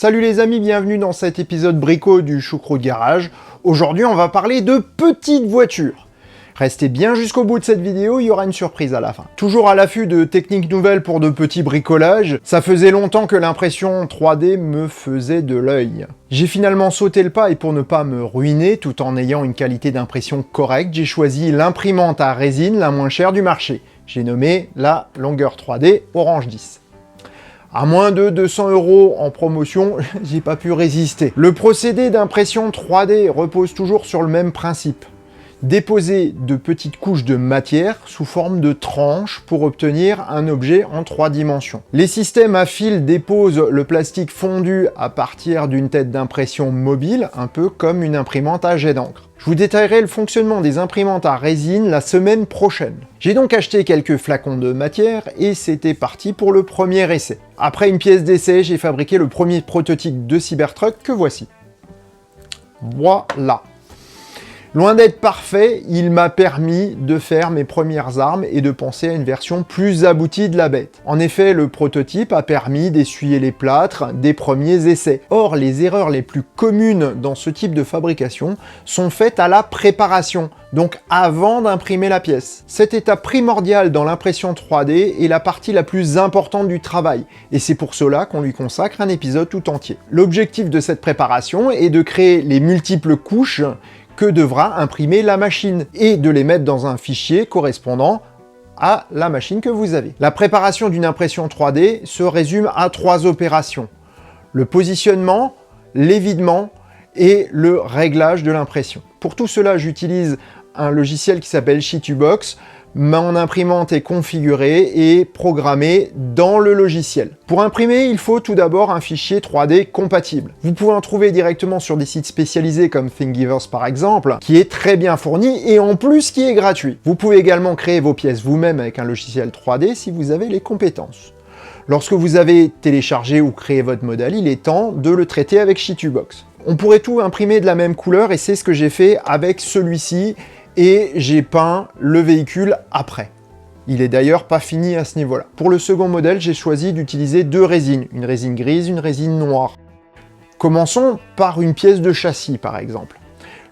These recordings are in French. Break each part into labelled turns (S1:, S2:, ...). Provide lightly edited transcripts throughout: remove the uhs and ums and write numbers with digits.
S1: Salut les amis, bienvenue dans cet épisode brico du Choucroute Garage. Aujourd'hui, on va parler de petites voitures. Restez bien jusqu'au bout de cette vidéo, il y aura une surprise à la fin. Toujours à l'affût de techniques nouvelles pour de petits bricolages, ça faisait longtemps que l'impression 3D me faisait de l'œil. J'ai finalement sauté le pas et pour ne pas me ruiner, tout en ayant une qualité d'impression correcte, j'ai choisi l'imprimante à résine la moins chère du marché. J'ai nommé la Longueur 3D Orange 10. À moins de 200 € en promotion, j'ai pas pu résister. Le procédé d'impression 3D repose toujours sur le même principe. Déposer de petites couches de matière sous forme de tranches pour obtenir un objet en 3 dimensions. Les systèmes à fil déposent le plastique fondu à partir d'une tête d'impression mobile, un peu comme une imprimante à jet d'encre. Je vous détaillerai le fonctionnement des imprimantes à résine la semaine prochaine. J'ai donc acheté quelques flacons de matière et c'était parti pour le premier essai. Après une pièce d'essai, j'ai fabriqué le premier prototype de Cybertruck que voici. Voilà. Loin d'être parfait, il m'a permis de faire mes premières armes et de penser à une version plus aboutie de la bête. En effet, le prototype a permis d'essuyer les plâtres des premiers essais. Or, les erreurs les plus communes dans ce type de fabrication sont faites à la préparation, donc avant d'imprimer la pièce. Cette étape primordiale dans l'impression 3D est la partie la plus importante du travail, et c'est pour cela qu'on lui consacre un épisode tout entier. L'objectif de cette préparation est de créer les multiples couches que devra imprimer la machine et de les mettre dans un fichier correspondant à la machine que vous avez. La préparation d'une impression 3D se résume à 3 opérations. Le positionnement, l'évidement et le réglage de l'impression. Pour tout cela, j'utilise un logiciel qui s'appelle Shitubox. Mon imprimante est configurée et programmée dans le logiciel. Pour imprimer, il faut tout d'abord un fichier 3D compatible. Vous pouvez en trouver directement sur des sites spécialisés comme Thingiverse par exemple, qui est très bien fourni et en plus qui est gratuit. Vous pouvez également créer vos pièces vous-même avec un logiciel 3D si vous avez les compétences. Lorsque vous avez téléchargé ou créé votre modèle, il est temps de le traiter avec Shitubox. On pourrait tout imprimer de la même couleur et c'est ce que j'ai fait avec celui-ci. Et j'ai peint le véhicule après. Il est d'ailleurs pas fini à ce niveau-là. Pour le second modèle, j'ai choisi d'utiliser 2 résines, une résine grise, une résine noire. Commençons par une pièce de châssis par exemple.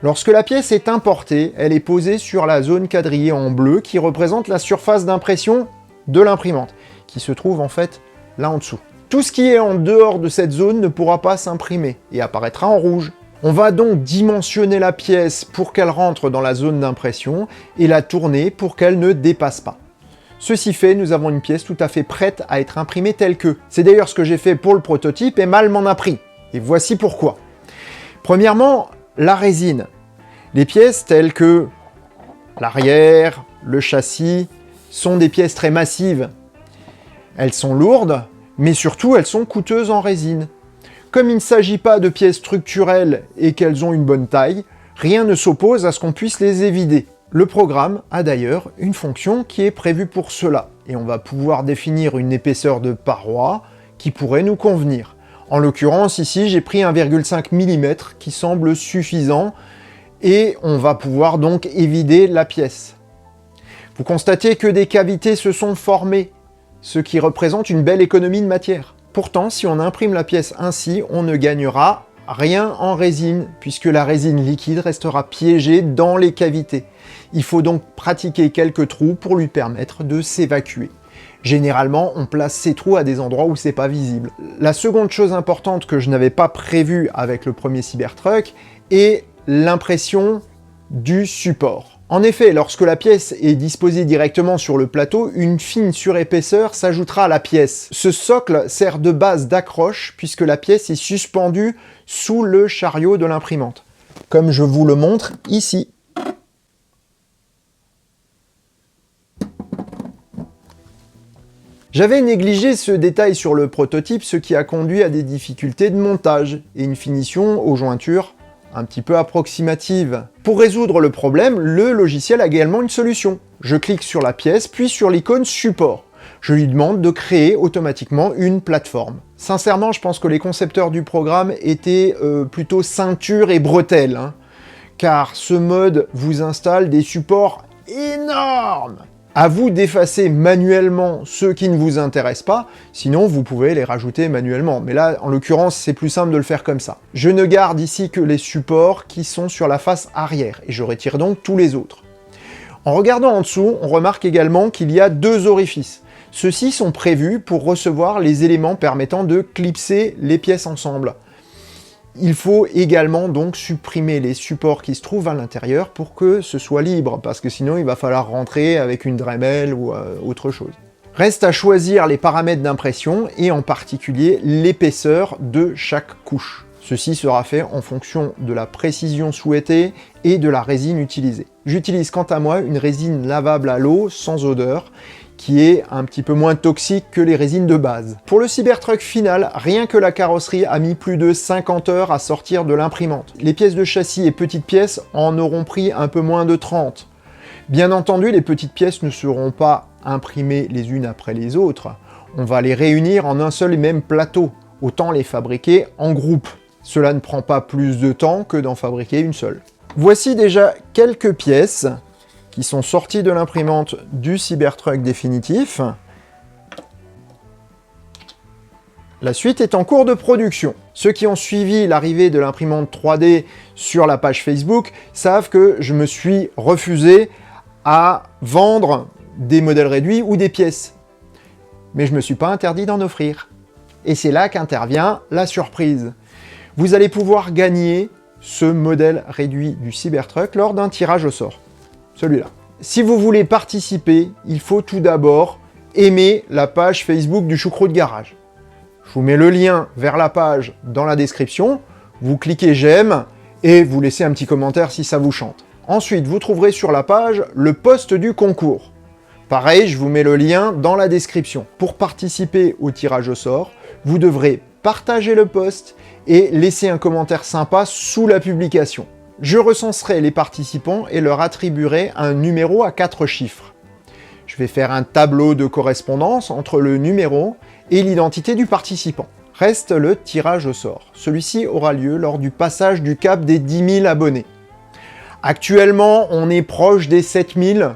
S1: Lorsque la pièce est importée, elle est posée sur la zone quadrillée en bleu qui représente la surface d'impression de l'imprimante, qui se trouve en fait là en dessous. Tout ce qui est en dehors de cette zone ne pourra pas s'imprimer et apparaîtra en rouge. On va donc dimensionner la pièce pour qu'elle rentre dans la zone d'impression et la tourner pour qu'elle ne dépasse pas. Ceci fait, nous avons une pièce tout à fait prête à être imprimée telle que. C'est d'ailleurs ce que j'ai fait pour le prototype et Mal m'en a pris. Et voici pourquoi. Premièrement, la résine. Les pièces telles que l'arrière, le châssis, sont des pièces très massives. Elles sont lourdes, mais surtout elles sont coûteuses en résine. Comme il ne s'agit pas de pièces structurelles et qu'elles ont une bonne taille, rien ne s'oppose à ce qu'on puisse les évider. Le programme a d'ailleurs une fonction qui est prévue pour cela, et on va pouvoir définir une épaisseur de paroi qui pourrait nous convenir. En l'occurrence, ici, j'ai pris 1,5 mm qui semble suffisant, et on va pouvoir donc évider la pièce. Vous constatez que des cavités se sont formées, ce qui représente une belle économie de matière. Pourtant, si on imprime la pièce ainsi, on ne gagnera rien en résine, puisque la résine liquide restera piégée dans les cavités. Il faut donc pratiquer quelques trous pour lui permettre de s'évacuer. Généralement, on place ces trous à des endroits où c'est pas visible. La seconde chose importante que je n'avais pas prévue avec le premier Cybertruck est l'impression du support. En effet, lorsque la pièce est disposée directement sur le plateau, une fine surépaisseur s'ajoutera à la pièce. Ce socle sert de base d'accroche puisque la pièce est suspendue sous le chariot de l'imprimante, comme je vous le montre ici. J'avais négligé ce détail sur le prototype, ce qui a conduit à des difficultés de montage et une finition aux jointures un petit peu approximative. Pour résoudre le problème, le logiciel a également une solution. Je clique sur la pièce, puis sur l'icône support. Je lui demande de créer automatiquement une plateforme. Sincèrement, je pense que les concepteurs du programme étaient plutôt ceinture et bretelles, car ce mode vous installe des supports énormes. À vous d'effacer manuellement ceux qui ne vous intéressent pas, sinon vous pouvez les rajouter manuellement. Mais là, en l'occurrence, c'est plus simple de le faire comme ça. Je ne garde ici que les supports qui sont sur la face arrière, et je retire donc tous les autres. En regardant en dessous, on remarque également qu'il y a 2 orifices. Ceux-ci sont prévus pour recevoir les éléments permettant de clipser les pièces ensemble. Il faut également donc supprimer les supports qui se trouvent à l'intérieur pour que ce soit libre, parce que sinon il va falloir rentrer avec une Dremel ou autre chose. Reste à choisir les paramètres d'impression et en particulier l'épaisseur de chaque couche. Ceci sera fait en fonction de la précision souhaitée et de la résine utilisée. J'utilise quant à moi une résine lavable à l'eau sans odeur, qui est un petit peu moins toxique que les résines de base. Pour le Cybertruck final, rien que la carrosserie a mis plus de 50 heures à sortir de l'imprimante. Les pièces de châssis et petites pièces en auront pris un peu moins de 30. Bien entendu, les petites pièces ne seront pas imprimées les unes après les autres. On va les réunir en un seul et même plateau, autant les fabriquer en groupe. Cela ne prend pas plus de temps que d'en fabriquer une seule. Voici déjà quelques pièces qui sont sortis de l'imprimante du Cybertruck définitif. La suite est en cours de production. Ceux qui ont suivi l'arrivée de l'imprimante 3D sur la page Facebook savent que je me suis refusé à vendre des modèles réduits ou des pièces. Mais je ne me suis pas interdit d'en offrir. Et c'est là qu'intervient la surprise. Vous allez pouvoir gagner ce modèle réduit du Cybertruck lors d'un tirage au sort. Celui-là. Si vous voulez participer, il faut tout d'abord aimer la page Facebook du Choucroute Garage. Je vous mets le lien vers la page dans la description, vous cliquez j'aime et vous laissez un petit commentaire si ça vous chante. Ensuite, vous trouverez sur la page le post du concours. Pareil, je vous mets le lien dans la description. Pour participer au tirage au sort, vous devrez partager le post et laisser un commentaire sympa sous la publication. Je recenserai les participants et leur attribuerai un numéro à 4 chiffres. Je vais faire un tableau de correspondance entre le numéro et l'identité du participant. Reste le tirage au sort. Celui-ci aura lieu lors du passage du cap des 10 000 abonnés. Actuellement, on est proche des 7 000.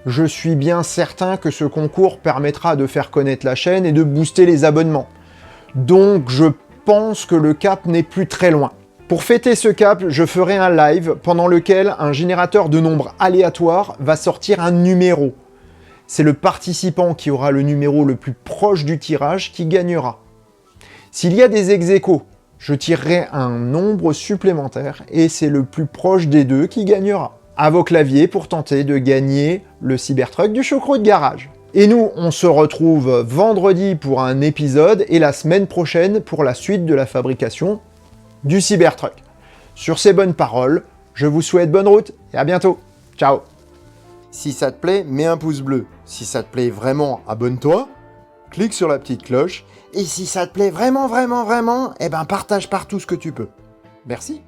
S1: Je suis bien certain que ce concours permettra de faire connaître la chaîne et de booster les abonnements. Donc je pense que le cap n'est plus très loin. Pour fêter ce cap, je ferai un live pendant lequel un générateur de nombres aléatoires va sortir un numéro. C'est le participant qui aura le numéro le plus proche du tirage qui gagnera. S'il y a des ex-aequo, je tirerai un nombre supplémentaire et c'est le plus proche des deux qui gagnera. À vos claviers pour tenter de gagner le Cybertruck du Choucroute Garage. Et nous, on se retrouve vendredi pour un épisode et la semaine prochaine pour la suite de la fabrication du Cybertruck. Sur ces bonnes paroles, je vous souhaite bonne route et à bientôt. Ciao. Si ça te plaît, mets un pouce bleu. Si ça te plaît vraiment, abonne-toi, clique sur la petite cloche. Et si ça te plaît vraiment, eh ben partage partout ce que tu peux. Merci.